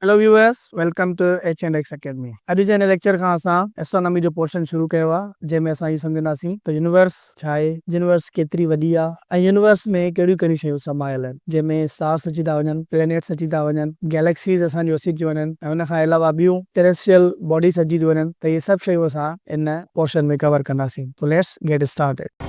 Hello viewers, welcome to H and X academy. अॼु जे हिन लेक्चर खां असां एस्ट्रोनॉमी जो पोर्शन शुरू कयो आहे, जंहिंमें असां इहो सम्झंदासीं त यूनिवर्स छा आहे, यूनिवर्स केतिरी वॾी आहे ऐं यूनिवर्स में कहिड़ियूं कहिड़ियूं शयूं समायल आहिनि, जंहिंमें स्टार्स अची था वञनि, प्लैनेट्स अची था वञनि, गैलेक्सीज़ असांजूं अची थियूं वञनि ऐं हुन खां अलावा ॿियूं टेरेस्ट्रियल बॉडीज़ अची थियूं वञनि। त इहे सभु शयूं असां इन पोर्शन में कवर कंदासीं। तो let's get started.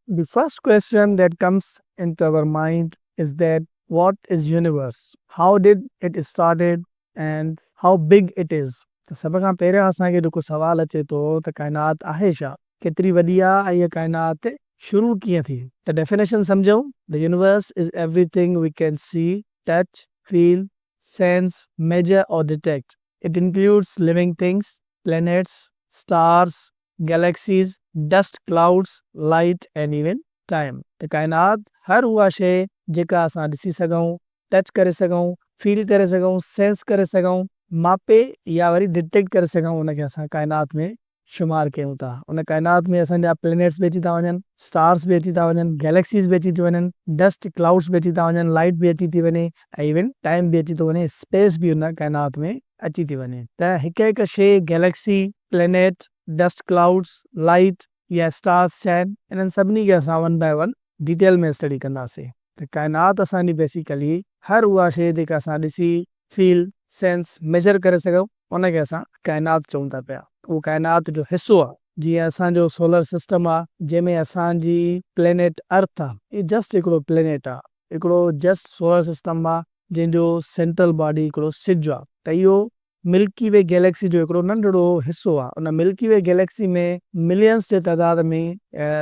The first question that comes into our mind is that what is universe? How did it started and how big it is? तो सब खां पहिरियों असांखे जेको सवाल अचे थो त काइनात आहे छा, केतिरी वॾी आहे ऐं इहा काइनात शुरू कीअं थी। त डेफिनेशन सम्झूं। The universe is everything we can see, touch, feel, sense, measure और detect. It includes living things, planets, stars, galaxies, dust clouds, light and even time. त काइनात हर उहा शइ जेका असां ॾिसी सघूं, टच करे सघूं, फील करे सघूं, सेंस करे सघूं, मापे या वरी डिटेक्ट करे सघूं, उनखे असां काइनात में शुमार कयूं था। उन काइनात में असांजा प्लैनेट्स बि अची था वञनि, स्टार्स बि अची था वञनि, गैलेक्सीज़ बि अची थियूं वञनि, डस्ट क्लाउड्स बि अची था वञनि, लाइट बि अची थी वञे ऐं इवन टाइम बि अची थो वञे, स्पेस बि उन काइनात में अची थी वञे। त हिकु हिकु शइ, Galaxy, planet, dust clouds, light या स्टार्स छा आहिनि, इन्हनि सभिनी खे असां वन बाय वन डिटेल में स्टडी कंदासीं। त काइनात असांजी बेसिकली हर उहा शइ जेका असां ॾिसी, फील, सेंस, मेजर करे सघूं, उनखे असां काइनात चऊं था पिया। उहो काइनात जो हिसो आहे। जीअं असांजो सोलर सिस्टम आहे, जंहिंमें असांजी प्लैनेट अर्थ आहे, इहो जस्ट हिकिड़ो प्लैनेट आहे, हिकिड़ो जस्ट सोलर सिस्टम आहे, जंहिंजो सेंट्रल बॉडी हिकिड़ो सिज आहे। त इहो मिल्की वे गैलेक्सी जो हिकिड़ो नंढड़ो हिसो आहे। उन मिल्की वे गैलेक्सी में मिलियंस जे तइदाद में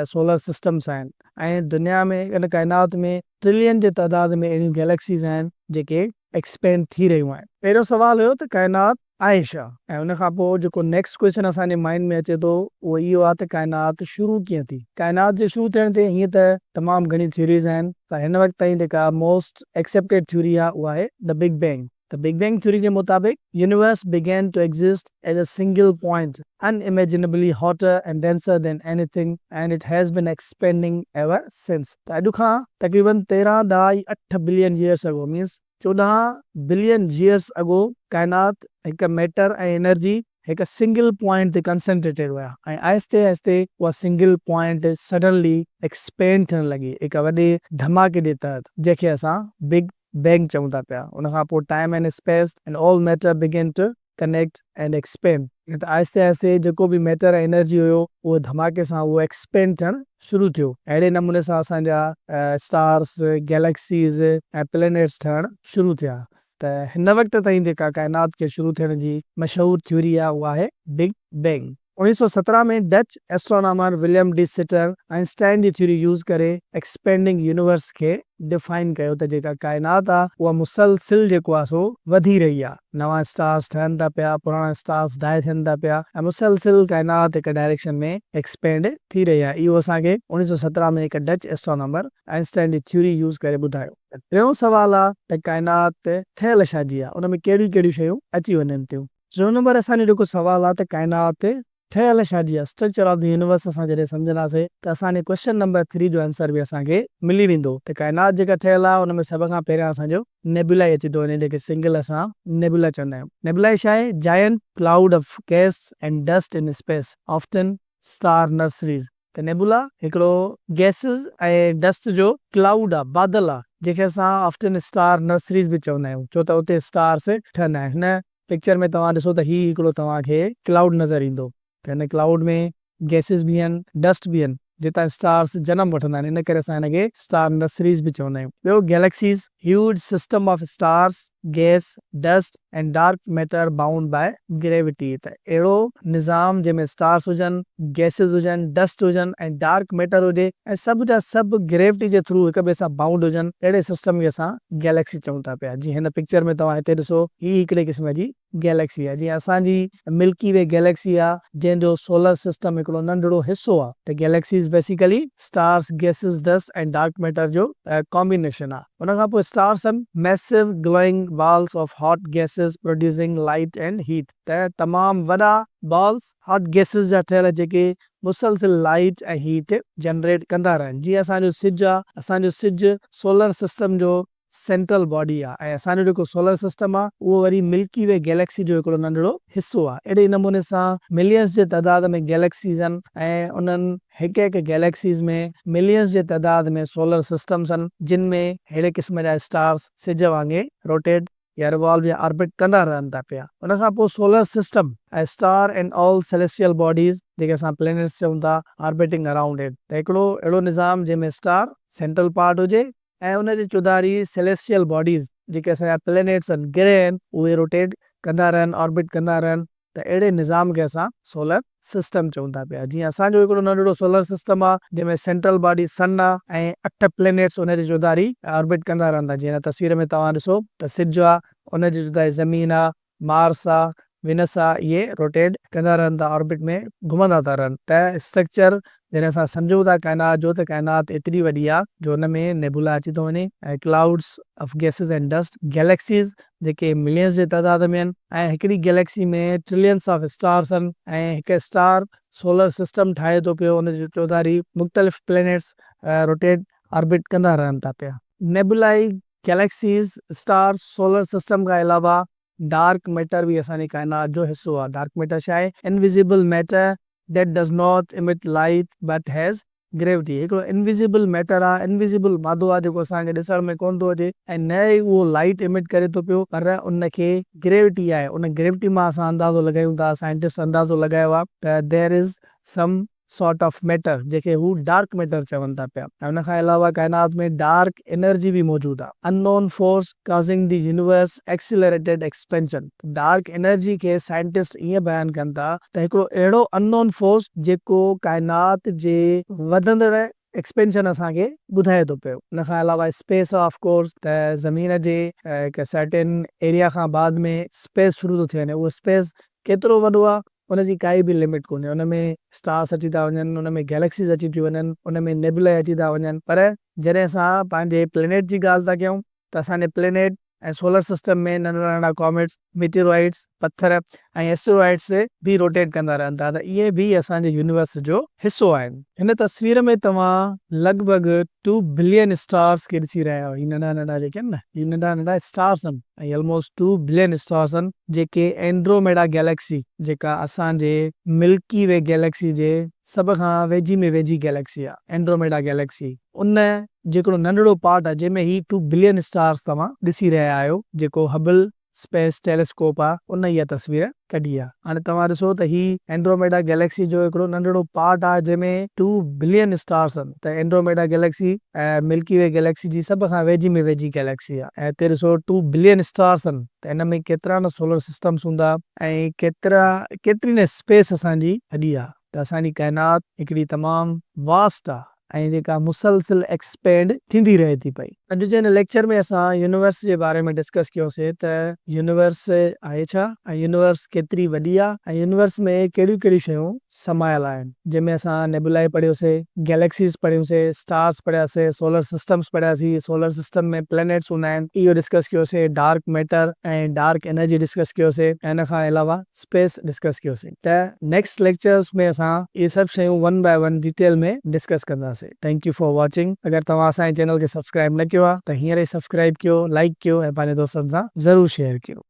सोलर सिस्टम्स आहिनि ऐं दुनिया में इन काइनात में ट्रिलियन जे तइदाद में अहिड़ियूं गैलेक्सीज़ आहिनि जेके एक्सपेंड थी रहियूं आहिनि। पहिरियों सुवाल हुयो त काइनात आहे छा, ऐं उन खां पोइ जेको नेक्स्ट क्वेश्चन असांजे माइंड में अचे थो उहो इहो आहे त काइनात शुरू कीअं थी। काइनात जे शुरू थियण ते हीअं त तमामु घणी थ्योरीज़ आहिनि, पर हिन वक़्त ताईं जेका मोस्ट एक्सेप्टेड थ्योरी आहे उहा आहे the big bang. The Big Bang Theory जे मुताबिक universe began to exist as a single point, unimaginably hotter and denser than anything, and it has been expanding ever since. त अॼु खां तक़रीबन 13.8 billion years ago, means 14 billion years ago, काइनात हिकु matter ऐं energy हिकु single point ते concentrated हुआ ऐं आहिस्ते आहिस्ते उहा सिंगल पॉइंट सडनली एक्सपेंड थियण लॻी हिकु वॾे धमाके जे तहत, जंहिंखे असां बिग बैंग चऊं था पिया। उन खां पोइ time and space and all matter begin to connect and expand. त आहिस्ते आहिस्ते जेको बि मैटर ऐं एनर्जी हुयो उहो धमाके सां उहो एक्सपेंड थियणु शुरू थियो। अहिड़े नमूने सां असांजा स्टार्स, गैलेक्सीज़ ऐं प्लैनेट्स ठहणु शुरू थिया। त हिन वक़्त ताईं जेका काइनात खे शुरू थियण जी मशहूरु थ्योरी आहे उहा आहे बिग बैंग। 1917 में Dutch astronomer William de Sitter Einstein जी थ्योरी यूज़ करे एक्सपेंडिंग यूनिवर्स खे डिफाइन कयो त जेका काइनात आहे उहा मुसलसिल जेको आहे सो वधी रही आहे। नवां स्टार्स ठहनि था पिया, पुराणा स्टार्स डाए थियनि था पिया ऐं मुसलसिल काइनात हिकु डायरेक्शन में एक्सपेंड थी रही आहे। इहो असांखे 1917 में हिकु डच एस्ट्रोनॉमर आइंस्टाइन जी थ्योरी यूज़ करे ॿुधायो। टियों सवाल आहे त काइनात ठहियल छा जी आहे, उन में कहिड़ियूं कहिड़ियूं शयूं अची वञनि थियूं। टियों नंबर असांजो जेको सवाल आहे त काइनात ठहियल छा जी आहे, स्ट्रक्चर ऑफ द यूनिवर्स असां जॾहिं सम्झंदासीं त असांजे क्वेश्चन नंबर 3 जो आंसर बि असांखे मिली वेंदो। त काइनात जेका ठहियल आहे उन में सभ खां पहिरियों असांजो नेबुला अची थो वञे, जेके सिंगल असां नेबुला चवंदा आहियूं। नेबुला छा आहे? Giant cloud of gas and dust in space, often star nurseries. त नेबुला हिकिड़ो गैसिस ऐं डस्ट जो क्लाउड आहे, बादल आहे, जंहिंखे असां ऑफ्टन स्टार नर्सरीज़ बि चवंदा आहियूं, छो त उते स्टार्स ठहंदा आहिनि। हिन पिक्चर में तव्हां ॾिसो त हीउ हिकिड़ो तव्हांखे क्लाउड नज़र ईंदो। त हिन क्लाउड में गैसिस बि आहिनि, डस्ट बि आहिनि, जितां स्टार्स जनम वठंदा आहिनि, इन करे असां हिनखे स्टार नर्सरीज़ बि चवंदा आहियूं। ॿियो galaxies, huge system of stars, gas, dust and dark matter bound by gravity. त अहिड़ो निज़ाम जंहिंमें स्टार्स हुजनि, गैसिस हुजनि, डस्ट हुजनि ऐं डार्क मैटर हुजे ऐं सभु जा सभु ग्रेविटी जे थ्रू हिक ॿिए सां बाउंड हुजनि, अहिड़े सिस्टम खे असां गैलेक्सी चऊं था पिया। जीअं हिन पिक्चर में तव्हां हिते ॾिसो, हीअ हिकिड़े क़िस्म जी गैलेक्सी आहे। जीअं असांजी मिल्की वे गैलेक्सी आहे, जंहिंजो सोलर सिस्टम हिकिड़ो नंढड़ो हिसो आहे। त galaxies basically stars, gases, dust ऐं डार्क मैटर जो कॉम्बिनेशन आहे। उन खां पोइ स्टार्स आहिनि massive glowing balls of hot gases producing light and heat। त तमामु वॾा बॉल्स हॉट गैसिस जा ठहियल जेके मुसलसिल लाइट ऐं हीट जनरेट कंदा रहनि। जीअं असांजो सिजु आहे, असांजो सिजु सोलर सिस्टम जो सेंट्रल बॉडी आहे ऐं असांजो जेको सोलर सिस्टम आहे उहो वरी मिल्की वे गैलेक्सी जो हिकिड़ो नंढड़ो हिसो आहे। अहिड़े नमूने सां मिलियंस जे तइदाद में गैलेक्सीज़ आहिनि ऐं उन्हनि हिकु हिकु गैलेक्सीज़ में मिलियंस जे तइदाद में सोलर सिस्टम्स आहिनि, जिन में अहिड़े क़िस्म जा स्टार्स सिज वांगुरु रोटेट या रिवॉल्व या ऑर्बिट कंदा रहनि था पिया। उन खां पोइ सोलर सिस्टम ऐं star and all celestial bodies जेके असां प्लैनेट्स चऊं था ऑर्बिटिंग अराउंड इट। त हिकिड़ो अहिड़ो निज़ाम जंहिंमें स्टार सेंट्रल पार्ट हुजे ऐं उनजे चुधारी सेलेस्टियल बॉडीज़ जेके असांजा प्लैनेट्स आहिनि, ग्रह आहिनि, उहे रोटेट कंदा रहनि, ऑर्बिट कंदा रहनि। त अहिड़े निज़ाम खे असां सोलर सिस्टम चऊं था पिया। जीअं असांजो हिकिड़ो नंढड़ो सोलर सिस्टम आहे जंहिंमें सेंट्रल बॉडी सन आहे ऐं 8 प्लैनेट्स उनजे चुधारी ऑर्बिट कंदा रहंदा। जीअं तस्वीर में तव्हां ॾिसो त सिजु आहे, उनजे चुधारी ज़मीन आहे, मार्स आहे, विनस आहे, इहे रोटेट कंदा रहनि था, ऑर्बिट में घुमंदा था रहनि। त स्ट्रक्चर जॾहिं असां सम्झूं था काइनात जो, त काइनात एतिरी वॾी आहे जो हुन में नेबुला अची थो वञे ऐं clouds of gases and dust, galaxies जेके मिलियंस जे तइदाद में आहिनि ऐं हिकिड़ी गैलेक्सी में ट्रिलियंस ऑफ स्टार्स आहिनि ऐं हिकु स्टार सोलर सिस्टम ठाहे थो पियो, उनजे चौधारी मुख़्तलिफ़ प्लैनेट्स रोटेट ऑर्बिट कंदा रहनि था पिया। नेबुलाई, गैलेक्सीज़, स्टार्स, सोलर सिस्टम खां अलावा डार्क मैटर भी असांजी काइनात जो हिस्सो आहे। डार्क मैटर छा आहे? Invisible matter that does not emit light but has gravity. हिकिड़ो इनविजिबल मैटर आहे, इनविजिबल मादो आहे जेको असांखे ॾिसण में कोन थो अचे ऐं न ई उहो लाइट इमिट करे थो पियो, पर उनखे ग्रेविटी आहे। उन ग्रेविटी मां असां अंदाज़ो लॻायूं था, साइंटिस्ट अंदाज़ो लॻायो आहे त there is some sort of matter जेके हू डार्क मैटर चवनि था पिया। ऐं उन खां अलावा काइनात में डार्क एनर्जी भी मौजूदु आहे। Unknown force causing the universe accelerated expansion. Dark energy खे साइंटिस्ट ईअं बयानु कनि था त हिकिड़ो अहिड़ो अननोन फोर्स जेको काइनात जे वधंदड़ एक्सपेंशन असांखे ॿुधाए थो पियो। उन खां अलावा स्पेस ऑफ कोर्स, त ज़मीन जे हिकु सर्टेन एरिया खां बाद में स्पेस शुरू थो थी वञे। उहो स्पेस केतिरो वॾो आहे उनजी काई बि लिमिट कोन्हे। उन में स्टार्स अची था वञनि, उन में गैलेक्सीज़ अची थियूं वञनि, उन में नेबुला अची था वञनि। पर जॾहिं असां पंहिंजे प्लैनेट जी ॻाल्हि था कयूं त असांजे प्लैनेट ऐं सोलर सिस्टम में नंढड़ा नंढड़ा कॉमेट्स, मीटियोराइट्स, पत्थर ऐं एस्टेरॉइड्स भी रोटेट कंदा रहनि था। त इहे भी असांजे यूनिवर्स जो हिसो आहिनि। हिन तस्वीर में तव्हां लॻभॻि 2 बिलियन स्टार्स खे ॾिसी रहिया आहियो। ही नंढा नंढा जेके आहिनि न, ही नंढा नंढा स्टार्स आहिनि ऐं ऑलमोस्ट 2 बिलियन स्टार्स आहिनि जेके एंड्रोमेडा गैलेक्सी, जेका असांजे मिल्की वे गैलेक्सी जे सभ खां वेझी में वेझी गैलेक्सी आहे, एंड्रोमेडा गैलेक्सी, उन जेको नंढड़ो पार्ट आहे जंहिंमें ही 2 बिलियन स्टार्स तव्हां ॾिसी रहिया आहियो, जेको हबल स्पेस टेलीस्कोप आहे, उन इहा तस्वीर कढी आहे। हाणे तव्हां ॾिसो त ही एंड्रोमेडा गैलेक्सी जो हिकिड़ो नंढड़ो पार्ट आहे जंहिंमें 2 बिलियन स्टार्स आहिनि। त एंड्रोमेडा गैलेक्सी ऐं मिल्की वे गैलेक्सी जी सभ खां वेझी में वेझी गैलेक्सी आहे ऐं हिते ॾिसो 2 बिलियन स्टार्स आहिनि। त हिन में केतिरा न सोलर सिस्टम्स हूंदा ऐं केतिरी न स्पेस असांजी हॾी आहे। त असांजी काइनात हिकिड़ी तमामु वास्ट आहे ऐं जेका मुसलसिल एक्सपेंड थींदी रहे थी पई। अॼु जे हिन लेक्चर में असां यूनिवर्स जे बारे में डिस्कस कयोसीं त यूनिवर्स आहे छा ऐं यूनिवर्स केतिरी वॾी आहे ऐं यूनिवर्स में कहिड़ियूं कहिड़ियूं शयूं समायल आहिनि, जंहिंमें असां नेबुलाई पढ़ियोसीं, गैलेक्सीज़ पढ़ियोसीं, स्टार्स पढ़ियासीं, सोलर सिस्टम्स पढ़ियासीं, सोलर सिस्टम में प्लैनेट्स हूंदा आहिनि, इहो डिस्कस कयोसीं, डार्क मैटर ऐं डार्क एनर्जी डिस्कस कयोसीं ऐं हिन खां अलावा स्पेस डिस्कस कयोसीं। त नेक्स्ट लेक्चर्स में असां इहे सभु शयूं 1 बाय 1 डिटेल में डिस्कस कंदासीं। Thank U for watching. अगरि तव्हां असांजे चैनल खे सब्सक्राइब न कयो आहे त हींअर ई सब्सक्राइब कयो, लाइक कयो ऐं पंहिंजे दोस्तनि सां ज़रूरु शेयर कयो।